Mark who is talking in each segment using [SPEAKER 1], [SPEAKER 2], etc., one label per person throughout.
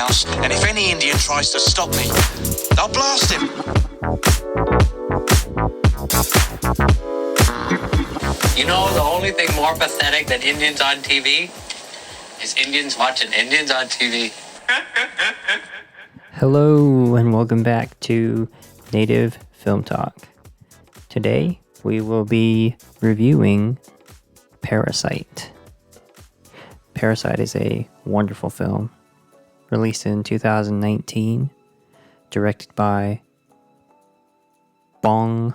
[SPEAKER 1] house, and if any Indian tries to stop me, I'll blast him.
[SPEAKER 2] You know, the only thing more pathetic than Indians on TV is Indians watching Indians on TV.
[SPEAKER 3] Hello, and welcome back to Native Film Talk. Today, we will be reviewing Parasite. Parasite is a wonderful film, released in 2019, directed by Bong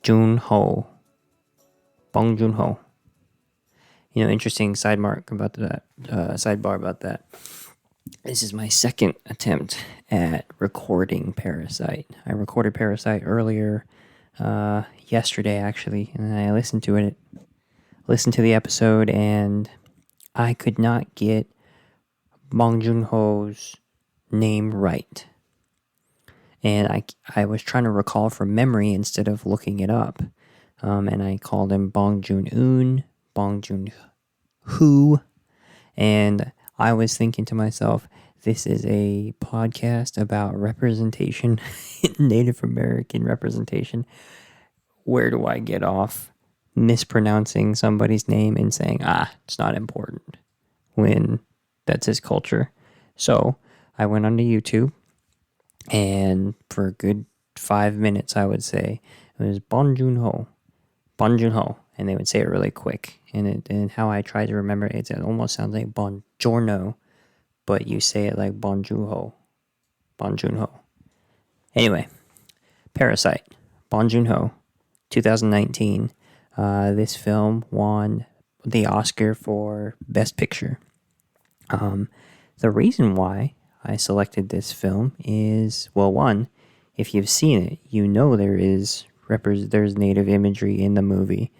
[SPEAKER 3] Joon Ho. Bong Joon Ho. You know, interesting sidebar about that. This is my second attempt at recording Parasite. I recorded Parasite earlier, yesterday actually, and I listened to the episode, and I could not get Bong Joon Ho's name right. And I was trying to recall from memory instead of looking it up. And I called him Bong Joon-un, Bong Joon-ho, and I was thinking to myself, this is a podcast about representation, Native American representation. Where do I get off mispronouncing somebody's name and saying, it's not important, when that's his culture? So I went onto YouTube, and for a good 5 minutes, I would say, it was Bong Joon Ho, and they would say it really quick. And how I tried to remember it almost sounds like Bongiorno, but you say it like Bong Joon Ho. Anyway, Parasite, Bong Joon Ho, 2019. This film won the Oscar for Best Picture. The reason why I selected this film is, well, one, if you've seen it, you know there's native imagery in the movie,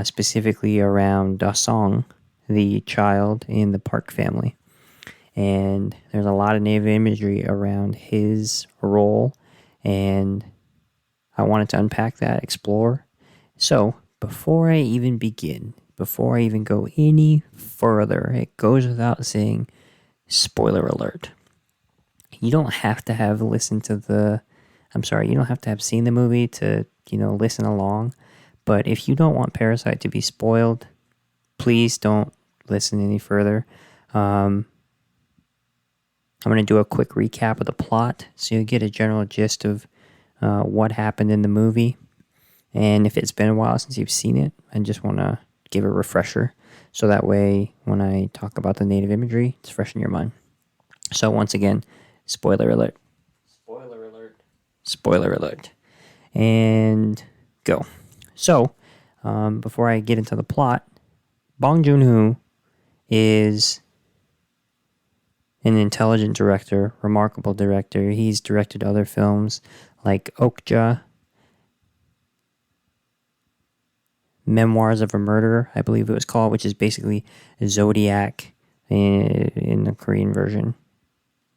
[SPEAKER 3] specifically around Da Song, the child in the Park family. And there's a lot of native imagery around his role, and I wanted to unpack that, explore. So, before I even go any further, it goes without saying, spoiler alert. You don't have to have seen the movie to, listen along. But if you don't want Parasite to be spoiled, please don't listen any further. I'm going to do a quick recap of the plot so you get a general gist of what happened in the movie. And if it's been a while since you've seen it, I just want to give a refresher. So that way, when I talk about the native imagery, it's fresh in your mind. So once again, spoiler alert. And go. So, before I get into the plot, Bong Joon Ho is an intelligent director, remarkable director. He's directed other films like Okja, Memoirs of a Murderer, I believe it was called, which is basically Zodiac in the Korean version.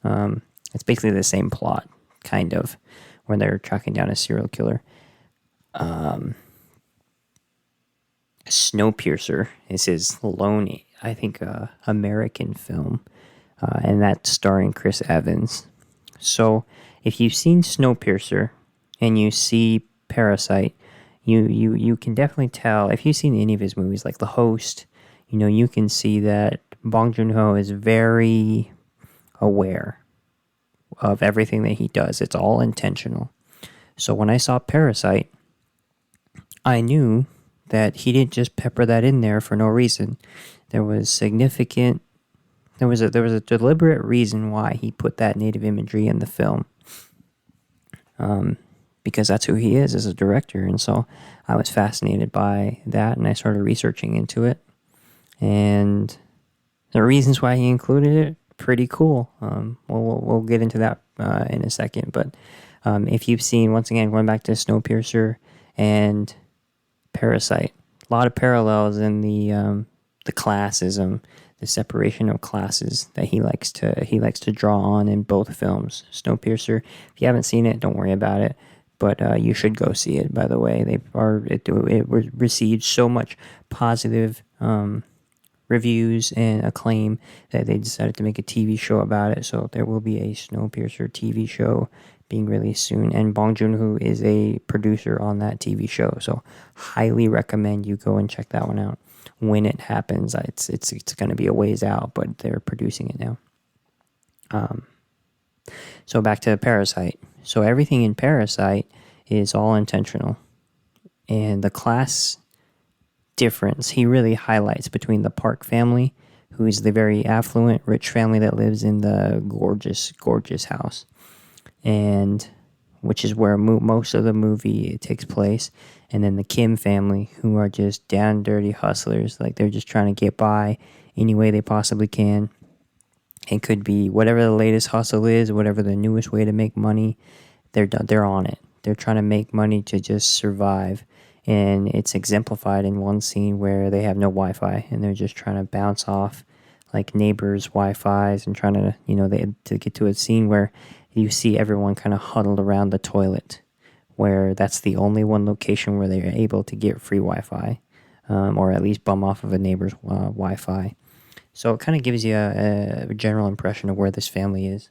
[SPEAKER 3] It's basically the same plot, kind of, where they're tracking down a serial killer. Snowpiercer is his lone, I think, American film, and that's starring Chris Evans. So, if you've seen Snowpiercer and you see Parasite, you can definitely tell. If you've seen any of his movies, like The Host, you can see that Bong Joon Ho is very aware of everything that he does. It's all intentional. So when I saw Parasite, I knew that he didn't just pepper that in there for no reason. There was a deliberate reason why he put that native imagery in the film. Because that's who he is as a director. And so I was fascinated by that, and I started researching into it. And the reasons why he included it, pretty cool. We'll get into that in a second. But if you've seen, once again, going back to Snowpiercer and Parasite, a lot of parallels in the classism, the separation of classes that he likes to draw on in both films. Snowpiercer, if you haven't seen it, don't worry about it. But you should go see it. By the way, it received so much positive reviews and acclaim that they decided to make a TV show about it. So there will be a Snowpiercer TV show being released soon, and Bong Joon Ho is a producer on that TV show. So highly recommend you go and check that one out when it happens. It's going to be a ways out, but they're producing it now. So back to Parasite. So everything in Parasite is all intentional, and the class difference he really highlights between the Park family, who is the very affluent, rich family that lives in the gorgeous house, and which is where most of the movie takes place, and then the Kim family, who are just down dirty hustlers, like they're just trying to get by any way they possibly can. It could be whatever the latest hustle is, whatever the newest way to make money, they're on it. They're trying to make money to just survive. And it's exemplified in one scene where they have no Wi-Fi and they're just trying to bounce off like neighbors' Wi-Fis and trying to, to get to a scene where you see everyone kind of huddled around the toilet, where that's the only one location where they're able to get free Wi-Fi, or at least bum off of a neighbor's Wi-Fi. So it kind of gives you a general impression of where this family is.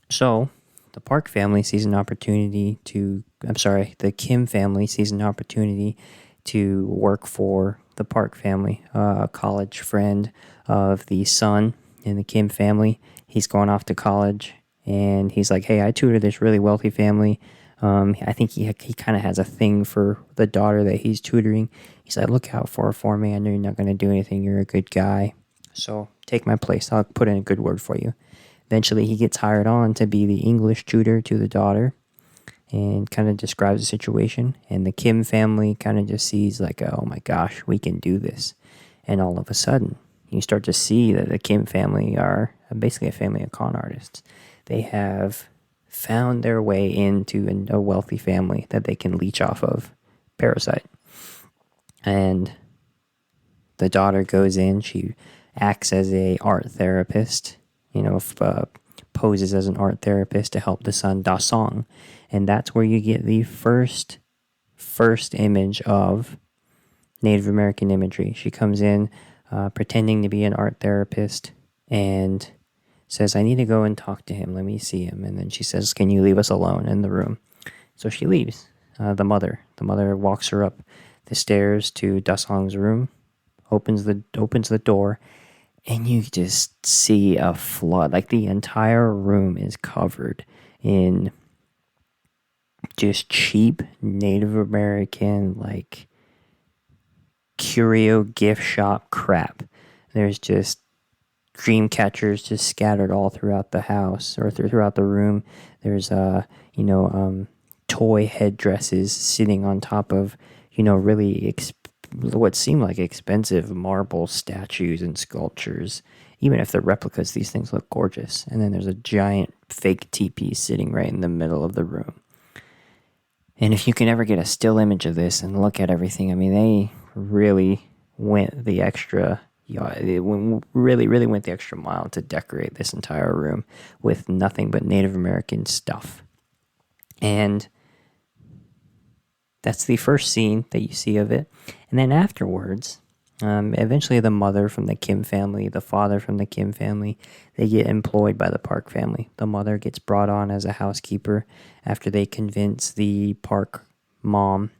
[SPEAKER 3] So the Park family sees an opportunity the Kim family sees an opportunity to work for the Park family, a college friend of the son in the Kim family. He's going off to college, and he's like, hey, I tutor this really wealthy family. I think he kind of has a thing for the daughter that he's tutoring. He's like, look out for me. I know you're not going to do anything. You're a good guy. So take my place. I'll put in a good word for you. Eventually, he gets hired on to be the English tutor to the daughter and kind of describes the situation. And the Kim family kind of just sees like, oh my gosh, we can do this. And all of a sudden, you start to see that the Kim family are basically a family of con artists. They have found their way into a wealthy family that they can leech off of. Parasite. And the daughter goes in, she acts as a art therapist, poses as an art therapist to help the son Da Song. And that's where you get the first image of Native American imagery. She comes in pretending to be an art therapist and says, I need to go and talk to him. Let me see him. And then she says, can you leave us alone in the room? So she leaves. The mother walks her up the stairs to Da Song's room, opens the door, and you just see a flood. Like the entire room is covered in just cheap Native American, like, curio gift shop crap. There's just dream catchers just scattered all throughout the house or throughout the room. There's toy headdresses sitting on top of really what seem like expensive marble statues and sculptures. Even if they're replicas, these things look gorgeous. And then there's a giant fake teepee sitting right in the middle of the room. And if you can ever get a still image of this and look at everything, I mean, they really went the extra. They really went the extra mile to decorate this entire room with nothing but Native American stuff. And that's the first scene that you see of it. And then afterwards, eventually the mother from the Kim family, the father from the Kim family, they get employed by the Park family. The mother gets brought on as a housekeeper after they convince the Park mom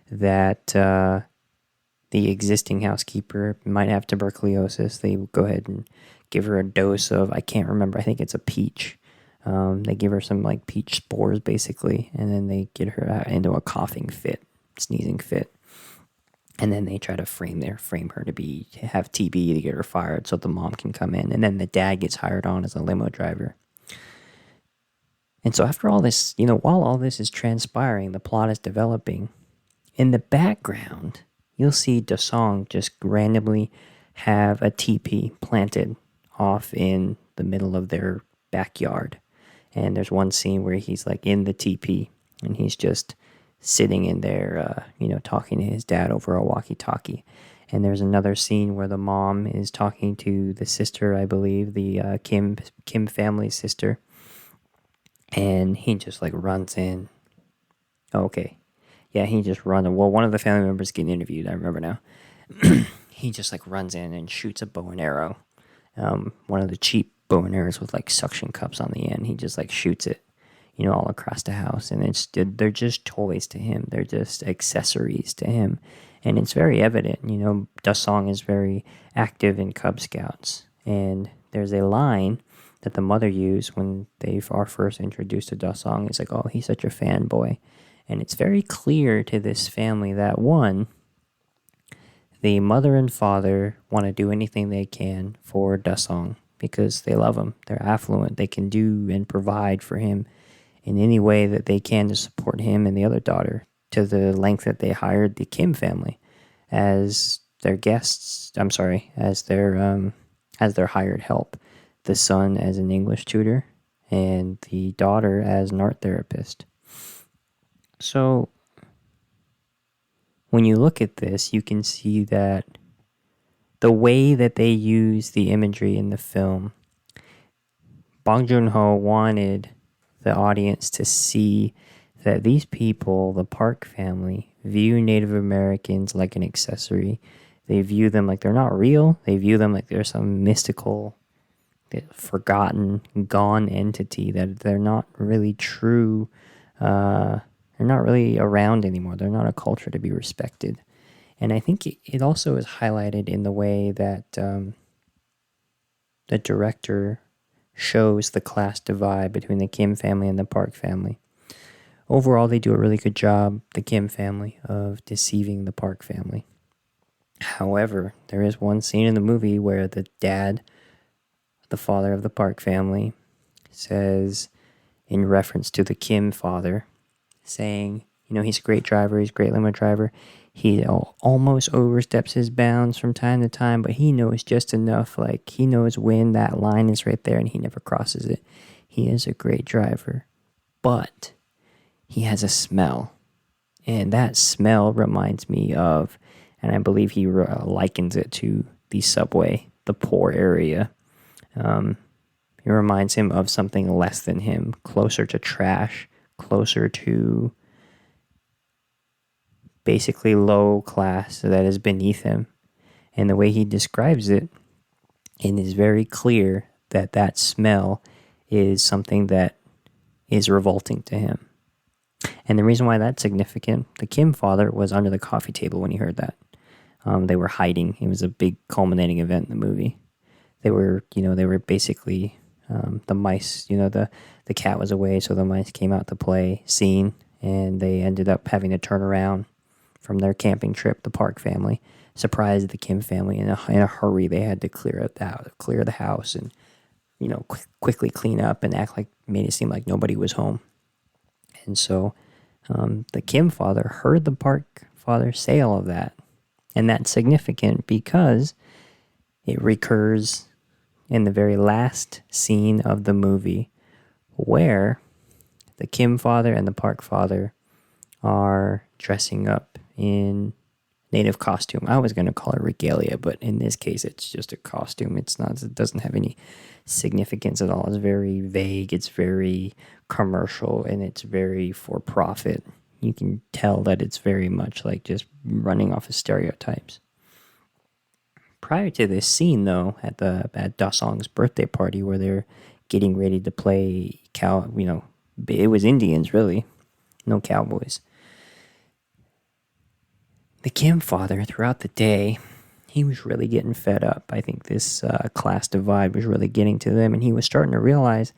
[SPEAKER 3] that the existing housekeeper might have tuberculosis. They go ahead and give her a dose of, I can't remember, I think it's a peach. They give her some like peach spores basically, and then they get her into a coughing fit, sneezing fit. And then they try to frame her to have TB to get her fired so the mom can come in. And then the dad gets hired on as a limo driver. And so after all this, while all this is transpiring, the plot is developing. In the background, you'll see Dasong just randomly have a teepee planted off in the middle of their backyard. And there's one scene where he's like in the teepee and he's just sitting in there, talking to his dad over a walkie-talkie. And there's another scene where the mom is talking to the sister, I believe, the Kim family sister. And he just like runs in. Oh, okay. Yeah, he just runs. Well, one of the family members getting interviewed, I remember now. he just like runs in and shoots a bow and arrow. One of the cheap bow and arrows with like suction cups on the end. He just like shoots it, all across the house. And they're just toys to him. They're just accessories to him. And it's very evident, Dasong is very active in Cub Scouts. And there's a line that the mother used when they are first introduced to Dasong. It's like, oh, he's such a fanboy. And it's very clear to this family that, one, the mother and father want to do anything they can for Dasong because they love him. They're affluent. They can do and provide for him in any way that they can to support him and the other daughter, to the length that they hired the Kim family as their guests. As their hired help. The son as an English tutor and the daughter as an art therapist. So when you look at this, you can see that the way that they use the imagery in the film, Bong Joon Ho wanted the audience to see that these people, the Park family, view Native Americans like an accessory. They view them like they're not real. They view them like they're some mystical, forgotten, gone entity, that they're not really true. They're not really around anymore. They're not a culture to be respected. And I think it also is highlighted in the way that the director shows the class divide between the Kim family and the Park family. Overall, they do a really good job, the Kim family, of deceiving the Park family. However, there is one scene in the movie where the dad, the father of the Park family, says, in reference to the Kim father, saying, he's a great driver, he's a great limo driver. He almost oversteps his bounds from time to time, but he knows just enough. Like, he knows when that line is right there and he never crosses it. He is a great driver, but he has a smell. And that smell reminds me of, and I believe he likens it to the subway, the poor area. It reminds him of something less than him, closer to trash, closer to basically low class that is beneath him. And the way he describes it, it is very clear that that smell is something that is revolting to him. And the reason why that's significant, the Kim father was under the coffee table when he heard that. They were hiding. It was a big culminating event in the movie. They were basically the mice. The cat was away, so the mice came out to play scene, and they ended up having to turn around from their camping trip. The Park family surprised the Kim family in a hurry. They had to clear the house, and quickly clean up and made it seem like nobody was home. And so the Kim father heard the Park father say all of that. And that's significant because it recurs in the very last scene of the movie where the Kim father and the Park father are dressing up in native costume. I was going to call it regalia, but in this case, it's just a costume. It doesn't have any significance at all. It's very vague. It's very commercial, and it's very for profit. You can tell that it's very much like just running off of stereotypes. Prior to this scene, though, at Dasong's birthday party, where they're getting ready to play it was Indians, really, no cowboys. The Kim father, throughout the day, he was really getting fed up. I think this class divide was really getting to them, and he was starting to realize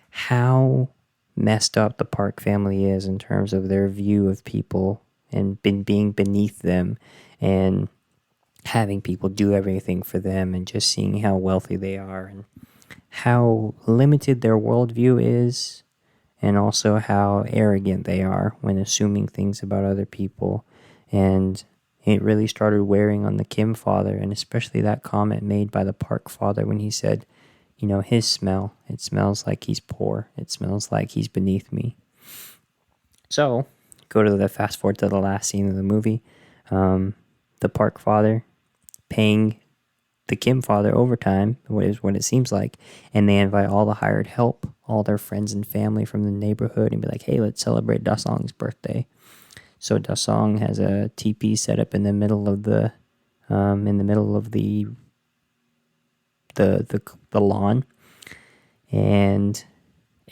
[SPEAKER 3] how messed up the Park family is in terms of their view of people and being beneath them and having people do everything for them, and just seeing how wealthy they are and how limited their worldview is, and also how arrogant they are when assuming things about other people. And it really started wearing on the Kim father, and especially that comment made by the Park father when he said, his smell, it smells like he's poor. It smells like he's beneath me. So, fast forward to the last scene of the movie. The Park father paying the Kim father overtime, what it seems like, and they invite all the hired help, all their friends and family from the neighborhood, and be like, hey, let's celebrate Dasong's birthday. So Dasong has a teepee set up in the middle of the in the middle of the lawn, and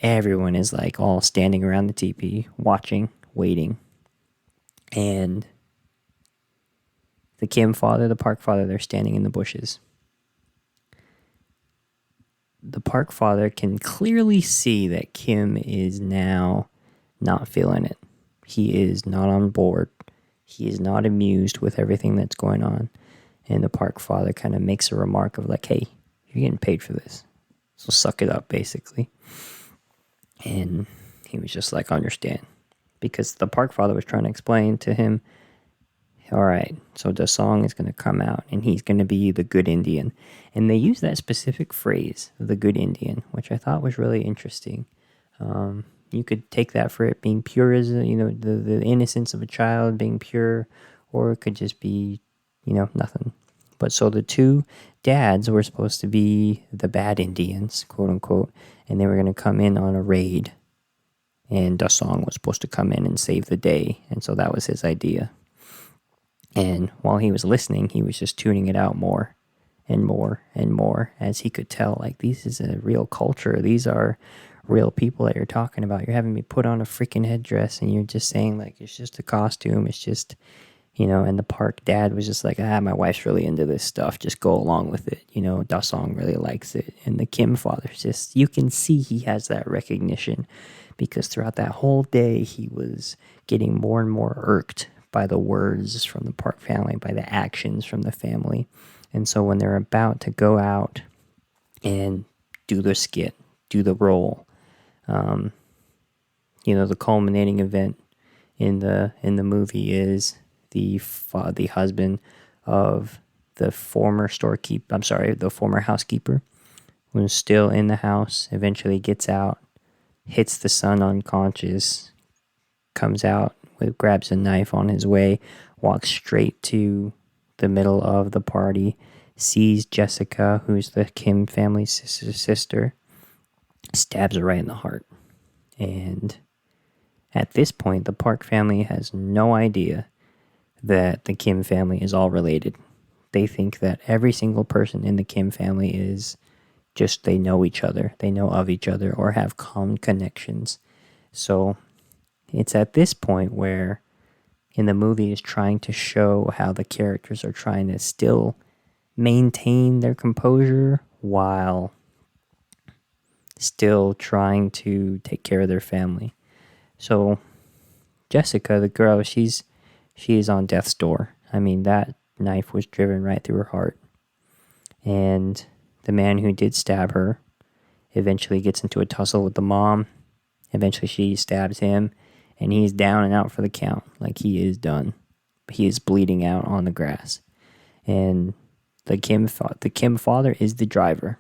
[SPEAKER 3] everyone is like all standing around the teepee, watching, waiting, and the Kim father, the Park father, they're standing in the bushes. The Park father can clearly see that Kim is now not feeling it. He is not on board. He is not amused with everything that's going on. And the Park father kind of makes a remark of like, hey, you're getting paid for this, so suck it up, basically. And he was just like, understand. Because the Park father was trying to explain to him, all right, so the song is going to come out, and he's going to be the good Indian. And they use that specific phrase, the good Indian, which I thought was really interesting. You could take that for it being pure as, the innocence of a child being pure, or it could just be, nothing. But so the two dads were supposed to be the bad Indians, quote unquote, and they were going to come in on a raid. And Da Song was supposed to come in and save the day. And so that was his idea. And while he was listening, he was just tuning it out more and more and more, as he could tell, like, this is a real culture. These are real people that you're talking about. You're having me put on a freaking headdress, and you're just saying, like, it's just a costume. It's just, and the Park dad was just like, my wife's really into this stuff. Just go along with it. Da Song really likes it. And the Kim father's just, you can see he has that recognition, because throughout that whole day, he was getting more and more irked by the words from the Park family, by the actions from the family. And so when they're about to go out and do the skit, do the role, the culminating event in the movie is the husband of the former the former housekeeper, who's still in the house, eventually gets out, hits the son unconscious, comes out, grabs a knife on his way, walks straight to the middle of the party, sees Jessica, who's the Kim family's sister, stabs her right in the heart. And at this point, the Park family has no idea that the Kim family is all related. They think that every single person in the Kim family is just, they know each other, they know of each other, or have common connections. So it's at this point where in the movie is trying to show how the characters are trying to still maintain their composure while still trying to take care of their family. So Jessica, the girl, she is on death's door. I mean, that knife was driven right through her heart. And the man who did stab her eventually gets into a tussle with the mom. Eventually she stabs him, and he's down and out for the count. Like, he is done. He is bleeding out on the grass. And the Kim father is the driver.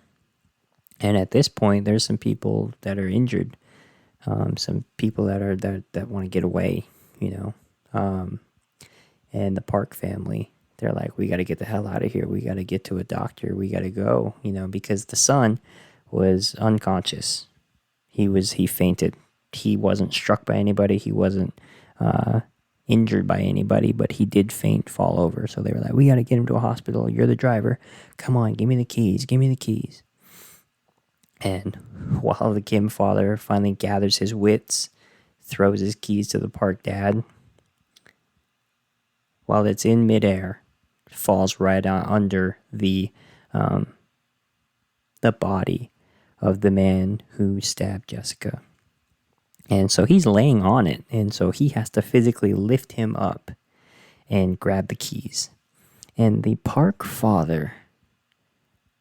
[SPEAKER 3] And at this point, there's some people that are injured. Some people that want to get away, And the Park family, they're like, we got to get the hell out of here. We got to get to a doctor. We got to go, because the son was unconscious. He fainted. He wasn't struck by anybody. He wasn't injured by anybody, but he did faint, fall over. So they were like, we got to get him to a hospital. You're the driver. Come on, give me the keys. Give me the keys. And while the Kim father finally gathers his wits, throws his keys to the Park dad, while it's in midair, falls right under the body of the man who stabbed Jessica. And so he's laying on it, and so he has to physically lift him up and grab the keys. And the Park father,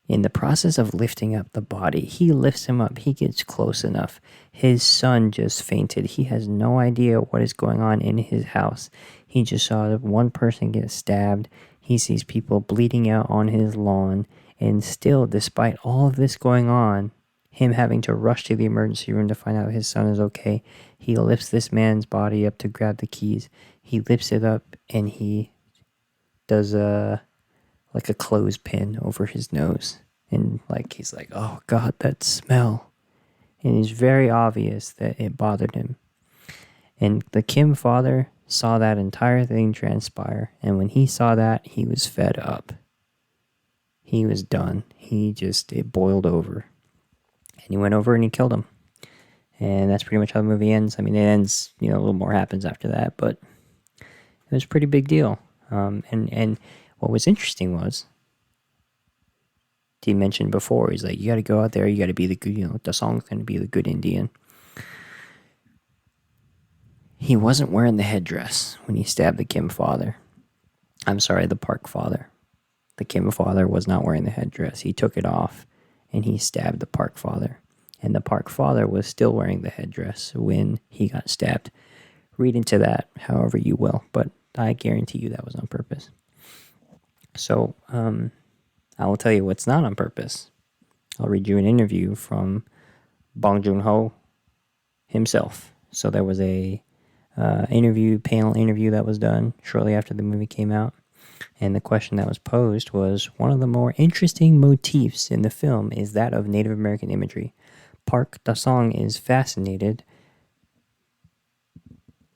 [SPEAKER 3] in the process of lifting up the body, he lifts him up. He gets close enough. His son just fainted. He has no idea what is going on in his house. He just saw one person get stabbed. He sees people bleeding out on his lawn. And still, despite all of this going on, him having to rush to the emergency room to find out his son is okay, he lifts this man's body up to grab the keys. He lifts it up, and he does a clothespin over his nose. And he's like, oh God, that smell. And it's very obvious that it bothered him. And the Kim father saw that entire thing transpire, and when he saw that, he was fed up. He was done. It boiled over. And he went over and he killed him. And that's pretty much how the movie ends. I mean, it ends, a little more happens after that, but it was a pretty big deal. And what was interesting was, he mentioned before, he's like, you got to go out there, you got to be the good, the song's going to be the good Indian. He wasn't wearing the headdress when he stabbed the Kim father. I'm sorry, the Park father. The Kim father was not wearing the headdress. He took it off and he stabbed the Park father. And the Park father was still wearing the headdress when he got stabbed. Read into that however you will, but I guarantee you that was on purpose. So, I will tell you what's not on purpose. I'll read you an interview from Bong Joon Ho himself. So there was a panel interview that was done shortly after the movie came out. And the question that was posed was, one of the more interesting motifs in the film is that of Native American imagery. Park Da-song is fascinated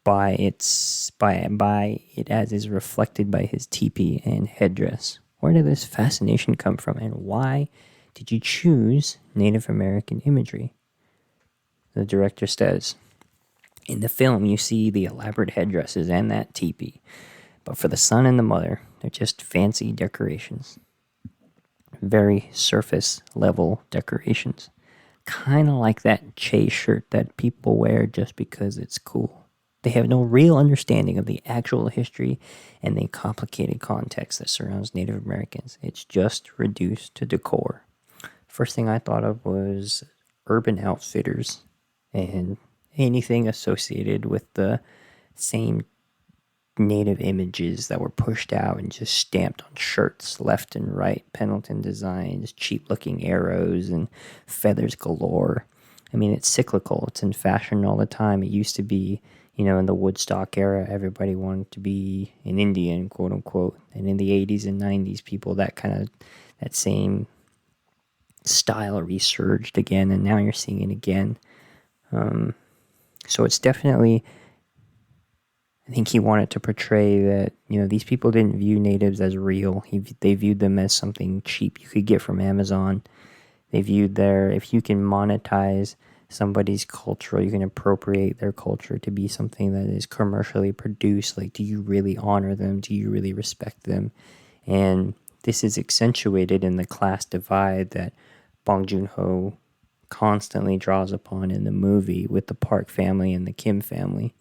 [SPEAKER 3] by it as is reflected by his teepee and headdress. Where did this fascination come from, and why did you choose Native American imagery? The director says, in the film you see the elaborate headdresses and that teepee, but for the son and the mother, they're just fancy decorations. Very surface level decorations. Kind of like that Che shirt that people wear just because it's cool. They have no real understanding of the actual history and the complicated context that surrounds Native Americans. It's just reduced to decor. First thing I thought of was Urban Outfitters and anything associated with the same Native images that were pushed out and just stamped on shirts left and right. Pendleton designs, cheap-looking arrows, and feathers galore. I mean, it's cyclical. It's in fashion all the time. It used to be, in the Woodstock era, everybody wanted to be an Indian, quote unquote. And in the 80s and 90s, that same style resurged again, and now you're seeing it again. So it's definitely, I think he wanted to portray that, these people didn't view natives as real. They viewed them as something cheap you could get from Amazon. They viewed if you can monetize somebody's culture, you can appropriate their culture to be something that is commercially produced. Like, do you really honor them? Do you really respect them? And this is accentuated in the class divide that Bong Joon Ho constantly draws upon in the movie with the Park family and the Kim family.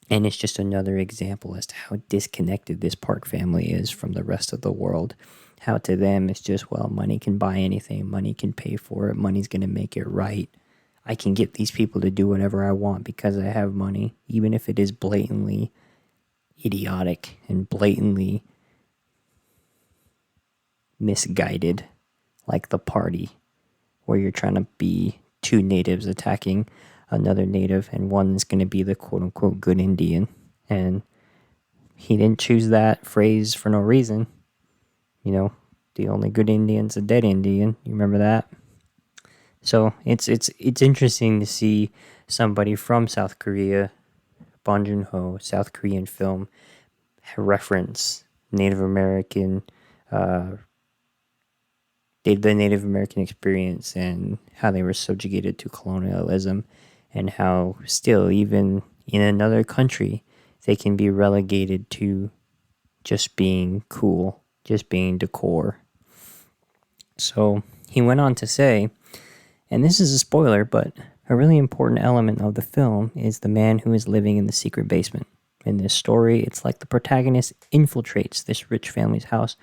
[SPEAKER 3] And it's just another example as to how disconnected this Park family is from the rest of the world. How to them it's just, well, money can buy anything, money can pay for it, money's going to make it right. I can get these people to do whatever I want because I have money, even if it is blatantly idiotic and blatantly misguided, like The Party, where you're trying to be two natives attacking another native, and one's going to be the quote-unquote good Indian. And he didn't choose that phrase for no reason. The only good Indian's a dead Indian. You remember that? So it's interesting to see somebody from South Korea, Bong Joon Ho, South Korean film, reference Native American, the Native American experience and how they were subjugated to colonialism, and how still, even in another country, they can be relegated to just being cool, just being decor. So he went on to say, and this is a spoiler, but a really important element of the film is the man who is living in the secret basement. In this story, it's like the protagonist infiltrates this rich family's house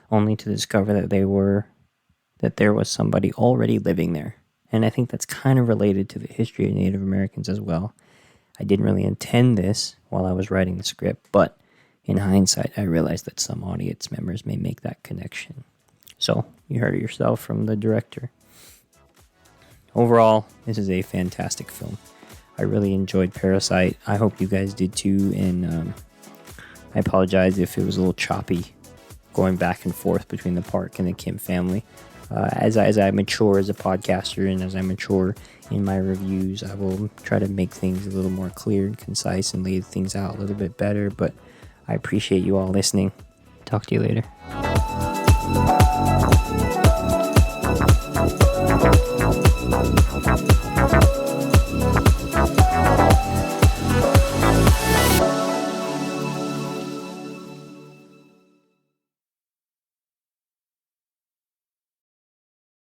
[SPEAKER 3] only to discover that there was somebody already living there. And I think that's kind of related to the history of Native Americans as well. I didn't really intend this while I was writing the script, but in hindsight, I realized that some audience members may make that connection. So, you heard it yourself from the director. Overall, this is a fantastic film. I really enjoyed Parasite. I hope you guys did too, and I apologize if it was a little choppy going back and forth between the Park and the Kim family. As I mature as a podcaster and as I mature in my reviews, I will try to make things a little more clear and concise and lay things out a little bit better. But I appreciate you all listening. Talk to you later.